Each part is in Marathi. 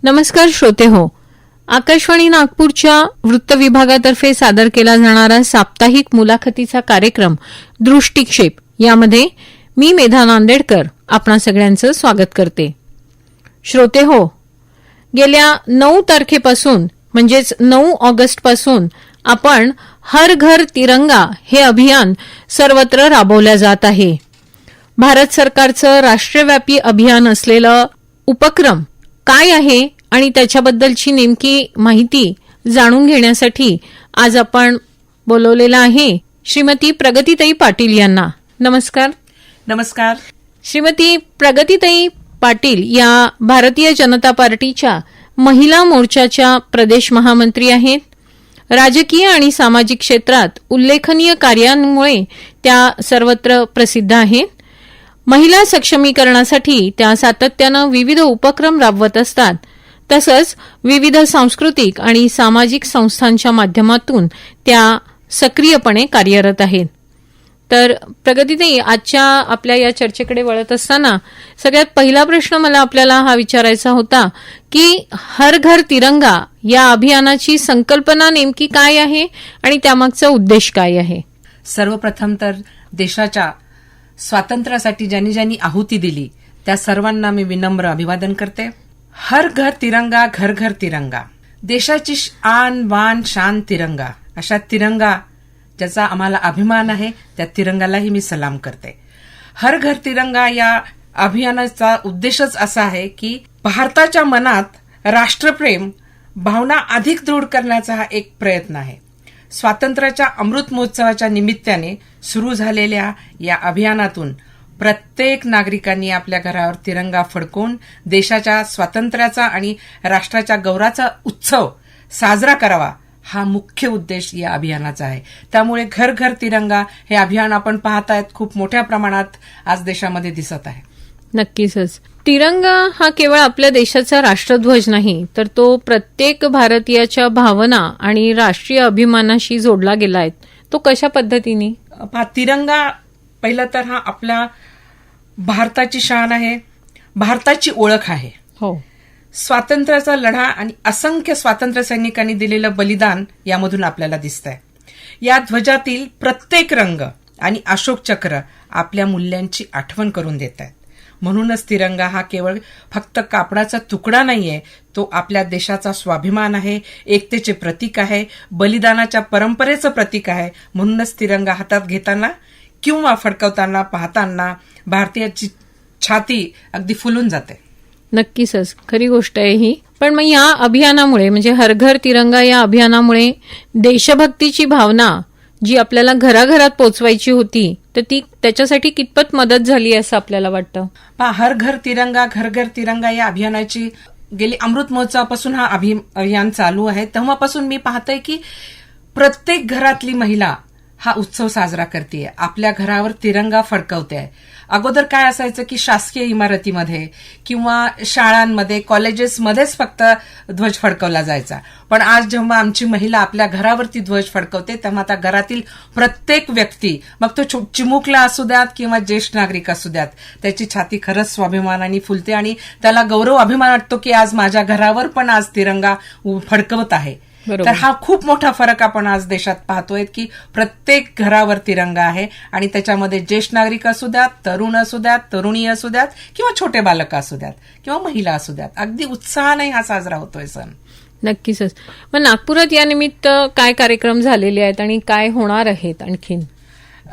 नमस्कार श्रोते हो, आकाशवाणी नागपूरच्या वृत्त विभागातर्फे सादर केला जाणारा साप्ताहिक मुलाखतीचा कार्यक्रम दृष्टिक्षेप यामध्ये मी मेधा नांदेडकर आपणा सगळ्यांचं स्वागत करते. श्रोते हो, गेल्या 9 तारखेपासून म्हणजेच 9 ऑगस्टपासून आपण हर घर तिरंगा हे अभियान सर्वत्र राबवल्या जात आहे. भारत सरकारचं राष्ट्रव्यापी अभियान असलेलं उपक्रम काय आहे आणि त्याच्याबद्दलची नेमकी माहिती जाणून घेण्यासाठी आज आपण बोलवलेला आहे श्रीमती प्रगतीताई पाटील यांना. नमस्कार. नमस्कार. श्रीमती प्रगतीताई पाटील या भारतीय जनता पार्टीच्या महिला मोर्चाच्या प्रदेश महामंत्री आहेत. राजकीय आणि सामाजिक क्षेत्रात उल्लेखनीय कार्यांमुळे त्या सर्वत्र प्रसिद्ध आहेत. महिला सक्षमीकरणासाठी त्या सातत्यानं विविध उपक्रम राबवत असतात. तसंच विविध सांस्कृतिक आणि सामाजिक संस्थांच्या माध्यमातून त्या सक्रियपणे कार्यरत आहेत. तर प्रगतीताई, आजच्या आपल्या या चर्चेकडे वळत असताना सगळ्यात पहिला प्रश्न मला आपल्याला हा विचारायचा होता की हर घर तिरंगा या अभियानाची संकल्पना नेमकी काय आहे आणि त्यामागचा उद्देश काय आहे? सर्वप्रथम तर देशाच्या स्वातंत्र्यासाठी ज्यांनी ज्यांनी आहुती दिली त्या सर्वांना मी विनम्र अभिवादन करते. हर घर तिरंगा, घर घर तिरंगा, देशाची आन बान शान तिरंगा, अशा तिरंगा ज्याचा आम्हाला अभिमान आहे त्या तिरंगालाही मी सलाम करते. हर घर तिरंगा या अभियानाचा उद्देशच असा आहे की भारताच्या मनात राष्ट्रप्रेम भावना अधिक दृढ करण्याचा हा एक प्रयत्न आहे. स्वातंत्र्याच्या अमृत महोत्सवाच्या निमित्ताने सुरू झालेल्या या अभियानातून प्रत्येक नागरिकांनी आपल्या घरावर तिरंगा फडकवून देशाच्या स्वातंत्र्याचा आणि राष्ट्राच्या गौरवाचा उत्सव साजरा करावा हा मुख्य उद्देश या अभियानाचा आहे. त्यामुळे घर घर तिरंगा हे अभियान आपण पाहतायत खूप मोठ्या प्रमाणात आज देशामध्ये दिसत आहे. नक्कीच. तिरंगा हा केवळ आपल्या देशाचा राष्ट्रध्वज नाही, तर तो प्रत्येक भारतीयाच्या भावना आणि राष्ट्रीय अभिमानाशी जोडला गेला आहे. तो कशा पद्धतीने? तिरंगा पहिला तर हा आपल्या भारताची शान आहे, भारताची ओळख आहे. हो. स्वातंत्र्याचा लढा आणि असंख्य स्वातंत्र्य सैनिकांनी दिलेलं बलिदान यामधून आपल्याला दिसतंय. या ध्वजातील प्रत्येक रंग आणि अशोक चक्र आपल्या मूल्यांची आठवण करून देत आहेत. म्हणूनच तिरंगा हा केवळ फक्त कापडाचा तुकडा नाहीये, तो आपल्या देशाचा स्वाभिमान आहे, एकतेचे प्रतीक आहे, बलिदानाच्या परंपरेचं प्रतीक आहे. म्हणूनच तिरंगा हातात घेताना किंवा फडकवताना पाहताना भारतीयाची छाती अगदी फुलून जाते. नक्कीच, खरी गोष्ट आहे ही. पण मग या अभियानामुळे म्हणजे हर घर तिरंगा या अभियानामुळे देशभक्तीची भावना जी आपल्याला घराघरात पोचवायची होती तर ती त्याच्यासाठी कितपत मदत झाली असं आपल्याला वाटतं? हर घर तिरंगा, घर घर तिरंगा या अभियानाची गेली अमृत महोत्सवापासून हा अभियान चालू आहे. तेव्हापासून मी पाहते की प्रत्येक घरातली महिला हा उत्सव साजरा करते, आपल्या घरावर तिरंगा फडकवते. अगोदर काय असायचं की शासकीय इमारतीमध्ये किंवा शाळांमध्ये कॉलेजेसमध्येच फक्त ध्वज फडकवला जायचा. पण आज जेव्हा आमची महिला आपल्या घरावरती ध्वज फडकवते तेव्हा आता घरातील प्रत्येक व्यक्ती, मग तो चिमुकला असू द्यात किंवा ज्येष्ठ नागरिक असू द्यात, त्याची छाती खरंच स्वाभिमानाने फुलते आणि त्याला गौरव अभिमान वाटतो की आज माझ्या घरावर पण आज तिरंगा फडकवत आहे. तर हा खूप मोठा फरक आपण आज देशात पाहतोय की प्रत्येक घरावर तिरंगा आहे आणि त्याच्यामध्ये ज्येष्ठ नागरिक असू द्यात, तरुण असू द्यात, तरुणी असू द्यात किंवा छोटे बालक असू द्यात किंवा महिला असू द्यात, अगदी उत्साहाने हा साजरा होतोय सण. नक्कीच. मग नागपुरात या निमित्त काय कार्यक्रम झालेले आहेत आणि काय होणार आहेत आणखीन?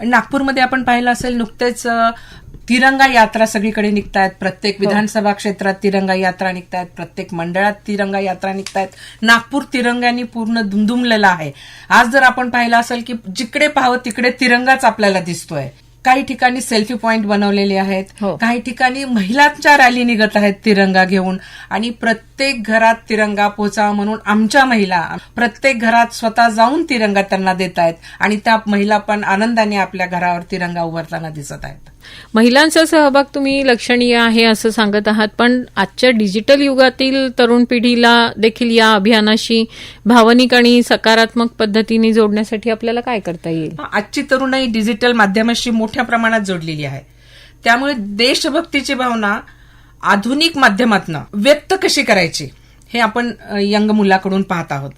नागपूरमध्ये आपण पाहिलं असेल नुकतेच तिरंगा यात्रा सगळीकडे निघतायत. प्रत्येक विधानसभा क्षेत्रात तिरंगा यात्रा निघतायत, प्रत्येक मंडळात तिरंगा यात्रा निघतायत. नागपूर तिरंग्यानी पूर्ण दुमदुमलेला आहे. आज जर आपण पाहिलं असेल की जिकडे पाहावं तिकडे तिरंगाच आपल्याला दिसतोय. काही ठिकाणी सेल्फी पॉइंट बनवलेले आहेत, हो. काही ठिकाणी महिलांच्या रॅली निघत आहेत तिरंगा घेऊन, आणि प्रत्येक घरात तिरंगा पोचावा म्हणून आमच्या महिला प्रत्येक घरात स्वतः जाऊन तिरंगा त्यांना देत आहेत, आणि त्या महिला पण आनंदाने आपल्या घरावर तिरंगा उभारताना दिसत आहेत. महिलांचा सहभाग तुम्ही लक्षणीय आहे असं सांगत आहात, पण आजच्या डिजिटल युगातील तरुण पिढीला देखील या अभियानाशी भावनिक आणि सकारात्मक पद्धतीने जोडण्यासाठी आपल्याला काय करता येईल? आजची तरुणाई डिजिटल माध्यमाशी मोठ्या प्रमाणात जोडलेली आहे. त्यामुळे देशभक्तीची भावना आधुनिक माध्यमातून व्यक्त कशी करायची हे आपण यंग मुलाकडून पाहत आहोत.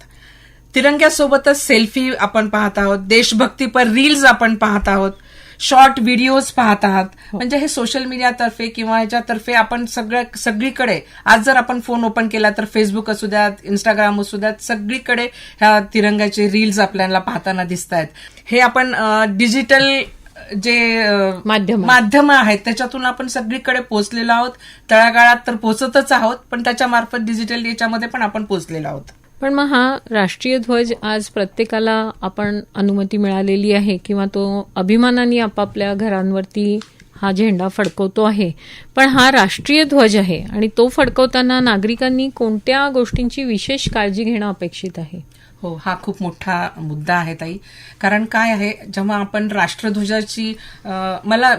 तिरंग्यासोबतच सेल्फी आपण पाहत आहोत, देशभक्तीपर रील्स आपण पाहत आहोत, शॉर्ट व्हिडिओज पाहत आहात. म्हणजे हे सोशल मीडियातर्फे किंवा ह्याच्यातर्फे आपण सगळीकडे आज जर आपण फोन ओपन केला तर फेसबुक असू द्यात, इंस्टाग्राम असू द्यात, सगळीकडे ह्या तिरंग्याचे रील्स आपल्याला पाहताना दिसत आहेत. हे आपण डिजिटल जे माध्यम आहेत त्याच्यातून आपण सगळीकडे पोहोचलेलो आहोत. तळागाळात तर पोहोचतच आहोत, पण त्याच्या मार्फत डिजिटल याच्यामध्ये पण आपण पोहोचलेलो आहोत. पण मग हा राष्ट्रीय ध्वज आज प्रत्येकाला आपण अनुमती मिळालेली आहे किंवा तो अभिमानाने आपापल्या घरांवरती हा झेंडा फडकवतो आहे, पण हा राष्ट्रीय ध्वज आहे आणि तो फडकवताना नागरिकांनी कोणत्या गोष्टींची विशेष काळजी घेणं अपेक्षित आहे? हो, हा खूप मोठा मुद्दा आहे ताई. कारण काय आहे, जेव्हा आपण राष्ट्रध्वजाची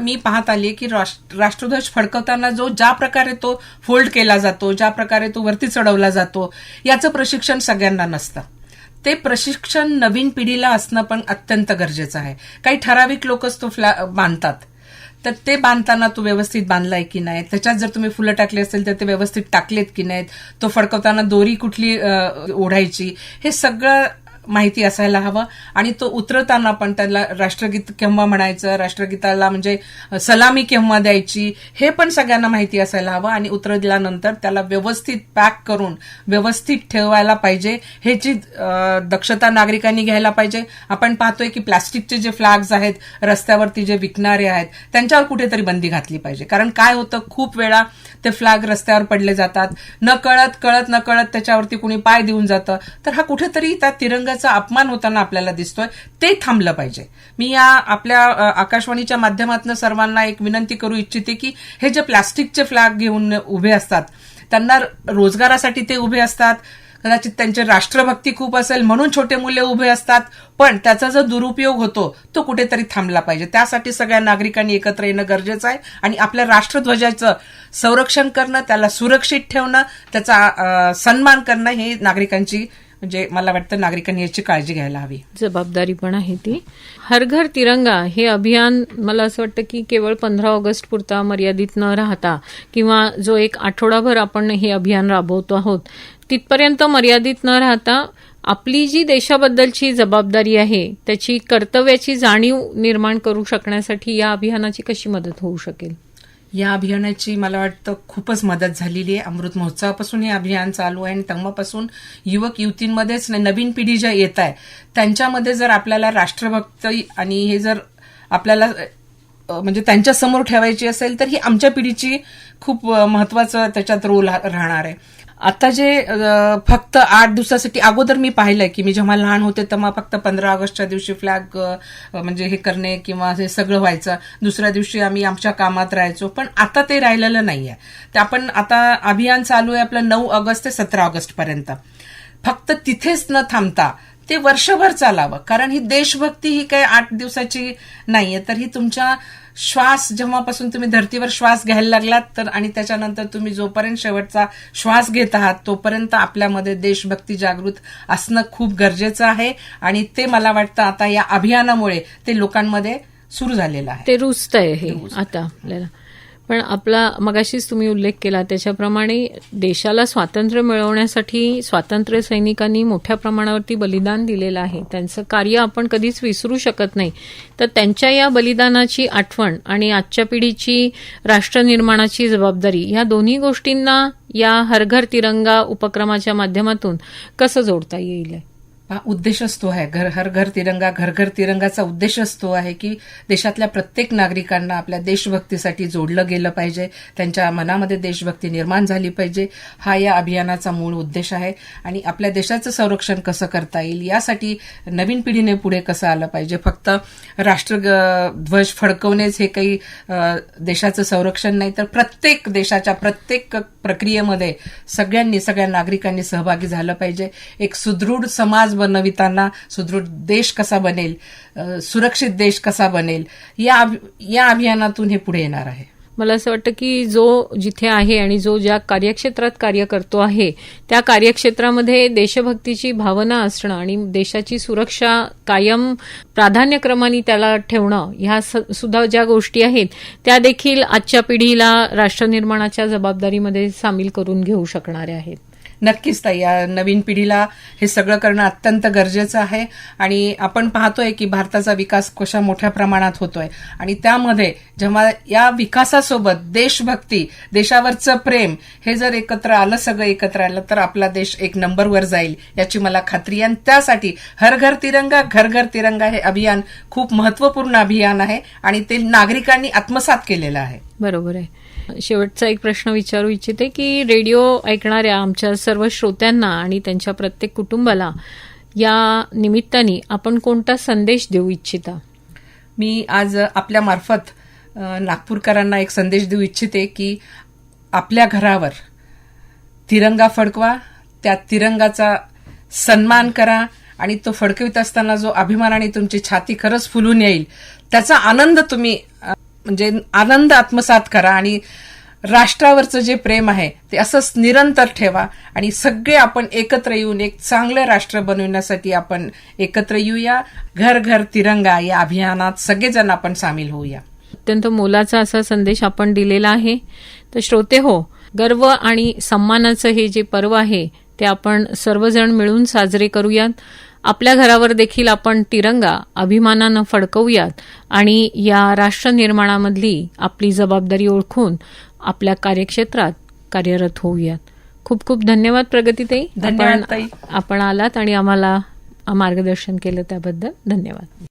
मी पाहत आली की राष्ट्रध्वज फडकवताना ज्या प्रकारे तो फोल्ड केला जातो, ज्या प्रकारे तो वरती चढवला जातो, याचं प्रशिक्षण सगळ्यांना नसतं. ते प्रशिक्षण नवीन पिढीला असणं पण अत्यंत गरजेचं आहे. काही ठराविक लोकच तो बांधतात, तर ते बांधताना तो व्यवस्थित बांधलाय की नाही, त्याच्यात जर तुम्ही फुलं टाकली असेल तर ते व्यवस्थित टाकलेत की नाहीत, तो फडकवताना दोरी कुठली ओढायची, हे सगळं माहिती असायला हवं. आणि तो उतरताना पण त्याला राष्ट्रगीत केव्हा म्हणायचं, राष्ट्रगीताला म्हणजे सलामी केव्हा द्यायची, हे पण सगळ्यांना माहिती असायला हवं. आणि उतरल्यानंतर त्याला व्यवस्थित पॅक करून व्यवस्थित ठेवायला पाहिजे, ह्याची दक्षता नागरिकांनी घ्यायला पाहिजे. आपण पाहतोय की प्लास्टिकचे जे फ्लॅग्स आहेत रस्त्यावरती जे विकणारे आहेत त्यांच्यावर कुठेतरी बंदी घातली पाहिजे. कारण काय होतं, खूप वेळा ते फ्लॅग रस्त्यावर पडले जातात, न कळत त्याच्यावरती कुणी पाय देऊन जातं, तर हा कुठेतरी त्या तिरंगाचा अपमान होताना आपल्याला दिसतोय. ते थांबलं पाहिजे. मी या आपल्या आकाशवाणीच्या माध्यमातून सर्वांना एक विनंती करू इच्छिते की हे जे प्लास्टिकचे फ्लॅग घेऊन उभे असतात, त्यांना रोजगारासाठी ते उभे असतात, कदाचित त्यांची राष्ट्रभक्ती खूप असेल म्हणून छोटे मुले उभे असतात, पण त्याचा जो दुरुपयोग होतो तो कुठेतरी थांबला पाहिजे. त्यासाठी सगळ्या नागरिकांनी एकत्र येणं गरजेचं आहे आणि आपल्या राष्ट्रध्वजाचं संरक्षण करणं, त्याला सुरक्षित ठेवणं, त्याचा सन्मान करणं हे नागरिकांची, म्हणजे मला वाटतं नागरिकांनी याची काळजी घ्यायला हवी, जबाबदारी पण आहे ती. हर घर तिरंगा हे अभियान मला असं वाटतं की केवळ 15 ऑगस्ट पुरता मर्यादित न राहता किंवा जो एक आठवडाभर आपण हे अभियान राबवतो आहोत तिथपर्यंत मर्यादित न राहता आपली जी देशाबद्दलची जबाबदारी आहे त्याची कर्तव्याची जाणीव निर्माण करू शकण्यासाठी या अभियानाची कशी मदत होऊ शकेल? या अभियानाची मला वाटतं खूपच मदत झालेली आहे. अमृत महोत्सवापासून हे अभियान चालू आहे आणि तेव्हापासून युवक युवतींमध्येच नवीन पिढी ज्या येत आहे त्यांच्यामध्ये जर आपल्याला राष्ट्रभक्ती आणि हे जर आपल्याला म्हणजे त्यांच्या समोर ठेवायची असेल तर ही आमच्या पिढीची खूप महत्वाचं त्याच्यात रोल राहणार आहे. आता जे फक्त 8 दिवसासाठी, अगोदर मी पाहिलंय की मी जेव्हा लहान होते तेव्हा फक्त 15 ऑगस्टच्या दिवशी फ्लॅग म्हणजे हे करणे किंवा हे सगळं व्हायचं, दुसऱ्या दिवशी आम्ही आमच्या कामात राहायचो, पण आता ते राहिलेलं नाहीये. ते आपण आता अभियान चालू आहे आपलं 9 ऑगस्ट ते 17 ऑगस्ट पर्यंत. फक्त तिथेच न थांबता ते वर्षभर चालावं, कारण ही देशभक्ती ही काही 8 दिवसाची नाहीये, तर ही तुमच्या श्वास, जेव्हापासून तुम्ही धर्तीवर श्वास घ्यायला लागलात तर आणि त्याच्यानंतर तुम्ही जोपर्यंत शेवटचा श्वास घेत आहात तोपर्यंत आपल्यामध्ये देशभक्ती जागृत असणं खूप गरजेचं आहे. आणि ते मला वाटतं आता या अभियानामुळे ते लोकांमध्ये सुरू झालेलं आहे, ते रुजतंय हे आता आपल्याला. पण आपला मगाशीच तुम्ही उल्लेख केला त्याच्याप्रमाणे देशाला स्वातंत्र्य मिळवण्यासाठी स्वातंत्र्य सैनिकांनी मोठ्या प्रमाणावरती बलिदान दिलेलं आहे. त्यांचं कार्य आपण कधीच विसरू शकत नाही. तर त्यांच्या या बलिदानाची आठवण आणि आजच्या पिढीची राष्ट्रनिर्माणाची जबाबदारी या दोन्ही गोष्टींना या हर घर तिरंगा उपक्रमाच्या माध्यमातून कसं जोडता येईल? उद्देशच तो आहे. हर घर तिरंगा, घर घर तिरंगाचा उद्देशच तो आहे की देशातल्या प्रत्येक नागरिकांना आपल्या देशभक्तीसाठी जोडलं गेलं पाहिजे, त्यांच्या मनामध्ये देशभक्ती निर्माण झाली पाहिजे. हा या अभियानाचा मूळ उद्देश आहे. आणि आपल्या देशाचं संरक्षण कसं करता येईल यासाठी नवीन पिढीने पुढे कसं आलं पाहिजे. फक्त राष्ट्रध्वज फडकवणेच हे काही देशाचं संरक्षण नाही, तर प्रत्येक देशाच्या प्रत्येक प्रक्रियेमध्ये सगळ्या नागरिकांनी सहभागी झालं पाहिजे. एक सुदृढ समाज बनविताना सुदृढ देश कसा बनेल, सुरक्षित देश कसा बनेल, या अभियानातून हे पुढे येणार आहे. मला असं वाटतं की जो जिथे आहे आणि जो ज्या कार्यक्षेत्रात कार्य करतो आहे त्या कार्यक्षेत्रामध्ये देशभक्तीची भावना असणं आणि देशाची सुरक्षा कायम प्राधान्यक्रमाने त्याला ठेवणं, ह्या सुद्धा ज्या गोष्टी आहेत त्या देखील आजच्या पिढीला राष्ट्रनिर्माणाच्या जबाबदारीमध्ये सामील करून घेऊ शकणाऱ्या आहेत. नक्कीच ताई, या नवीन पिढीला हे सगळं करणं अत्यंत गरजेचं आहे. आणि आपण पाहतोय की भारताचा विकास कशा मोठ्या प्रमाणात होतोय आणि त्यामध्ये जेव्हा या विकासासोबत देशभक्ती, देशावरचं प्रेम हे जर सगळं एकत्र आलं तर आपला देश एक नंबरवर जाईल याची मला खात्री आहे. आणि त्यासाठी हर घर तिरंगा, घर घर तिरंगा हे अभियान खूप महत्वपूर्ण अभियान आहे आणि ते नागरिकांनी आत्मसात केलेलं आहे. बरोबर आहे. शेवटचा एक प्रश्न विचारू इच्छिते की रेडिओ ऐकणाऱ्या आमच्या सर्व श्रोत्यांना आणि त्यांच्या प्रत्येक कुटुंबाला या निमित्ताने आपण कोणता संदेश देऊ इच्छिता? मी आज आपल्या मार्फत नागपूरकरांना एक संदेश देऊ इच्छिते की आपल्या घरावर तिरंगा फडकवा, त्या तिरंगाचा सन्मान करा आणि तो फडकवित असताना जो अभिमानाने तुमची छाती खरंच फुलून येईल त्याचा आनंद तुम्ही आनंद आत्मसात करा. आणि राष्ट्रावरचं जे प्रेम आहे ते असंच निरंतर ठेवा आणि सगळे आपण एकत्र येऊन एक चांगलं राष्ट्र बनवण्यासाठी आपण एकत्र येऊया. घर घर तिरंगा या अभियानात सगळेजण आपण सामील होऊया. अत्यंत मोलाचा असा संदेश आपण दिलेला आहे. तर श्रोते हो, गर्व आणि सन्मानाचं हे जे पर्व आहे ते आपण सर्वजण मिळून साजरे करूयात. आपल्या घरावर देखील आपण तिरंगा अभिमानानं फडकवूयात आणि या राष्ट्र निर्माणामधली आपली जबाबदारी ओळखून आपल्या कार्यक्षेत्रात कार्यरत होऊयात. खूप खूप धन्यवाद प्रगतीताई. धन्यवाद ताई. आपण आलात आणि आम्हाला मार्गदर्शन केलं त्याबद्दल धन्यवाद.